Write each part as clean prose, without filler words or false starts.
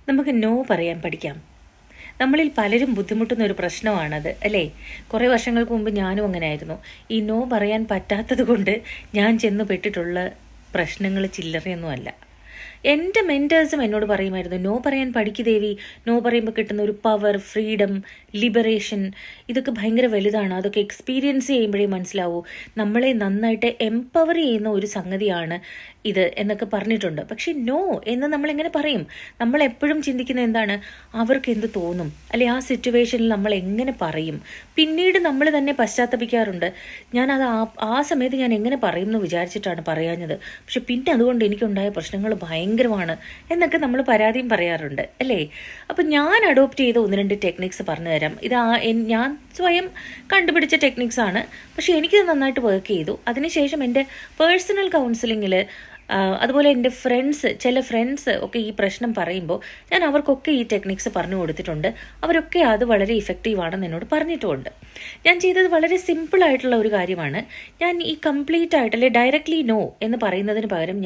നമുക്ക് നോ പറയാൻ പഠിക്കാം. നമ്മളിൽ പലരും ബുദ്ധിമുട്ടുന്ന ഒരു പ്രശ്നമാണത്, അല്ലേ? കുറേ വർഷങ്ങൾക്ക് മുമ്പ് ഞാനും അങ്ങനെ ആയിരുന്നു. ഈ നോ പറയാൻ പറ്റാത്തത് കൊണ്ട് ഞാൻ ചെന്ന് പെട്ടിട്ടുള്ള പ്രശ്നങ്ങൾ ചില്ലറയൊന്നുമല്ല. എൻ്റെ മെൻറ്റേഴ്സും എന്നോട് പറയുമായിരുന്നു, നോ പറയാൻ പഠിക്ക് ദേവി. നോ പറയുമ്പോൾ കിട്ടുന്ന ഒരു പവർ, ഫ്രീഡം, ലിബറേഷൻ, ഇതൊക്കെ ഭയങ്കര വലുതാണ്. അതൊക്കെ എക്സ്പീരിയൻസ് ചെയ്യുമ്പോഴേ മനസ്സിലാവൂ. നമ്മളെ നന്നായിട്ട് എംപവർ ചെയ്യുന്ന ഒരു സംഗതിയാണ് ഇത് എന്നൊക്കെ പറഞ്ഞിട്ടുണ്ട്. പക്ഷെ നോ എന്ന് നമ്മളെങ്ങനെ പറയും? നമ്മൾ എപ്പോഴും ചിന്തിക്കുന്ന എന്താണ്, അവർക്ക് എന്ത് തോന്നും, അല്ലെ ആ സിറ്റുവേഷനിൽ നമ്മൾ എങ്ങനെ പറയും. പിന്നീട് നമ്മൾ തന്നെ പശ്ചാത്തപിക്കാറുണ്ട്, ഞാനത് ആ സമയത്ത് ഞാൻ എങ്ങനെ പറയും എന്ന് വിചാരിച്ചിട്ടാണ് പറയാഞ്ഞത്, പക്ഷെ പിന്നെ അതുകൊണ്ട് എനിക്കുണ്ടായ പ്രശ്നങ്ങൾ ഭയങ്കരമാണ് എന്നൊക്കെ നമ്മൾ പരാതിയും പറയാറുണ്ട്, അല്ലേ? അപ്പം ഞാൻ അഡോപ്റ്റ് ചെയ്ത 1-2 ടെക്നിക്സ് പറഞ്ഞു തരാം. ഇത് ഞാൻ സ്വയം കണ്ടുപിടിച്ച ടെക്നിക്സ് ആണ്. പക്ഷെ എനിക്കിത് നന്നായിട്ട് വർക്ക് ചെയ്തു. അതിനുശേഷം എൻ്റെ പേഴ്സണൽ കൗൺസിലിങ്ങിൽ, അതുപോലെ എൻ്റെ ചില ഫ്രണ്ട്സ് ഒക്കെ ഈ പ്രശ്നം പറയുമ്പോൾ ഞാൻ അവർക്കൊക്കെ ഈ ടെക്നിക്സ് പറഞ്ഞു കൊടുത്തിട്ടുണ്ട്. അവരൊക്കെ അത് വളരെ ഇഫക്റ്റീവാണെന്ന് എന്നോട് പറഞ്ഞിട്ടുമുണ്ട്. ഞാൻ ചെയ്തത് വളരെ സിമ്പിളായിട്ടുള്ള ഒരു കാര്യമാണ്. ഞാൻ ഈ കംപ്ലീറ്റ് ആയിട്ടല്ലേ ഡയറക്റ്റ്ലി നോ എന്ന് പറയുന്നതിന് പകരം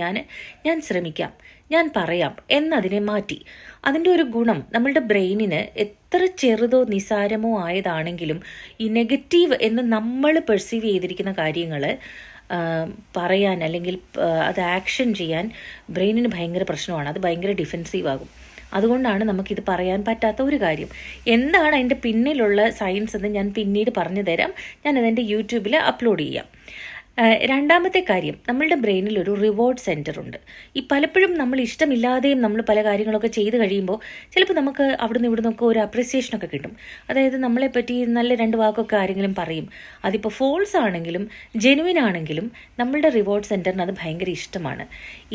ഞാൻ ശ്രമിക്കാം, ഞാൻ പറയാം എന്നതിനെ മാറ്റി. അതിൻ്റെ ഒരു ഗുണം, നമ്മളുടെ ബ്രെയിനിന് എത്ര ചെറുതോ നിസാരമോ ആയതാണെങ്കിലും ഈ നെഗറ്റീവ് എന്ന് നമ്മൾ പെർസീവ് ചെയ്തിരിക്കുന്ന കാര്യങ്ങൾ പറയാൻ അല്ലെങ്കിൽ അത് ആക്ഷൻ ചെയ്യാൻ ബ്രെയിനിന് ഭയങ്കര പ്രശ്നമാണ്. അത് ഭയങ്കര ഡിഫെൻസീവ് ആകും. അതുകൊണ്ടാണ് നമുക്കിത് പറയാൻ പറ്റാത്ത ഒരു കാര്യം. എന്താണ് അതിൻ്റെ പിന്നിലുള്ള സയൻസ് എന്ന് ഞാൻ പിന്നീട് പറഞ്ഞു തരാം. ഞാനതെൻ്റെ യൂട്യൂബിൽ അപ്ലോഡ് ചെയ്യാം. രണ്ടാമത്തെ കാര്യം, നമ്മളുടെ ബ്രെയിനിൽ ഒരു റിവാർഡ് സെൻറ്റർ ഉണ്ട്. ഈ പലപ്പോഴും നമ്മൾ ഇഷ്ടമില്ലാതെയും നമ്മൾ പല കാര്യങ്ങളൊക്കെ ചെയ്ത് കഴിയുമ്പോൾ ചിലപ്പോൾ നമുക്ക് അവിടുന്ന് ഇവിടുന്നൊക്കെ ഒരു അപ്രിസിയേഷനൊക്കെ കിട്ടും. അതായത് നമ്മളെപ്പറ്റി നല്ല 2 വാക്കൊക്കെ ആരെങ്കിലും പറയും. അതിപ്പോൾ ഫോൾസ് ആണെങ്കിലും ജെനുവിൻ ആണെങ്കിലും നമ്മളുടെ റിവാർഡ് സെൻറ്ററിന് അത് ഭയങ്കര ഇഷ്ടമാണ്.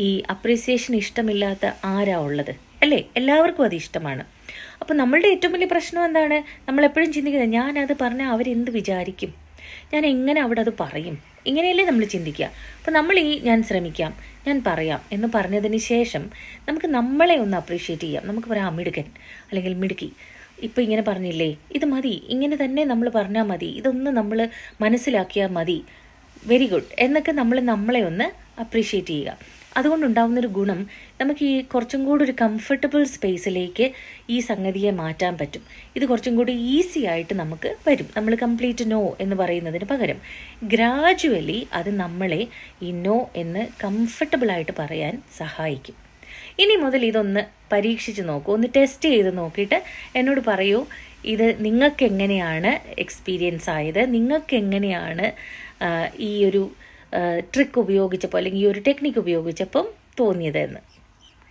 ഈ അപ്രിസിയേഷൻ ഇഷ്ടമില്ലാത്ത ആരാ ഉള്ളത്, അല്ലേ? എല്ലാവർക്കും അത് ഇഷ്ടമാണ്. അപ്പോൾ നമ്മളുടെ ഏറ്റവും വലിയ പ്രശ്നം എന്താണ്? നമ്മളെപ്പോഴും ചിന്തിക്കുന്നത്, ഞാനത് പറഞ്ഞാൽ അവരെന്ത് വിചാരിക്കും, ഞാൻ എങ്ങനെ അവിടെ അത് പറയും, ഇങ്ങനെയല്ലേ നമ്മൾ ചിന്തിക്കുക. അപ്പോൾ നമ്മൾ ഞാൻ ശ്രമിക്കാം, ഞാൻ പറയാം എന്ന് പറഞ്ഞതിന് ശേഷം നമുക്ക് നമ്മളെ ഒന്ന് അപ്രീഷിയേറ്റ് ചെയ്യാം. നമുക്ക് പറയാം, മിടുക്കൻ അല്ലെങ്കിൽ മിടുക്കി, ഇപ്പോൾ ഇങ്ങനെ പറഞ്ഞില്ലേ, ഇത് മതി, ഇങ്ങനെ തന്നെ നമ്മൾ പറഞ്ഞാൽ മതി, ഇതൊന്ന് നമ്മൾ മനസ്സിലാക്കിയാൽ മതി, വെരി ഗുഡ് എന്നൊക്കെ നമ്മളെ ഒന്ന് അപ്രീഷിയേറ്റ് ചെയ്യുക. അതുകൊണ്ടുണ്ടാകുന്നൊരു ഗുണം, നമുക്ക് ഈ കുറച്ചും കൂടി ഒരു കംഫർട്ടബിൾ സ്പേസിലേക്ക് ഈ സംഗതിയെ മാറ്റാൻ പറ്റും. ഇത് കുറച്ചും കൂടി ഈസി ആയിട്ട് നമുക്ക് വരും. നമ്മൾ കംപ്ലീറ്റ് നോ എന്ന് പറയുന്നതിന് പകരം ഗ്രാജുവലി അത് നമ്മളെ ഈ നോ എന്ന് കംഫർട്ടബിളായിട്ട് പറയാൻ സഹായിക്കും. ഇനി മുതൽ ഇതൊന്ന് പരീക്ഷിച്ച് നോക്കൂ, ഒന്ന് ടെസ്റ്റ് ചെയ്ത് നോക്കിയിട്ട് എന്നോട് പറയൂ, ഇത് നിങ്ങൾക്ക് എങ്ങനെയാണ് എക്സ്പീരിയൻസ് ആയത്, നിങ്ങൾക്ക് എങ്ങനെയാണ് ഈ ഒരു ട്രിക്ക് ഉപയോഗിച്ചപ്പോൾ അല്ലെങ്കിൽ ഈ ഒരു ടെക്നിക്ക് ഉപയോഗിച്ചപ്പം തോന്നിയതെന്ന്.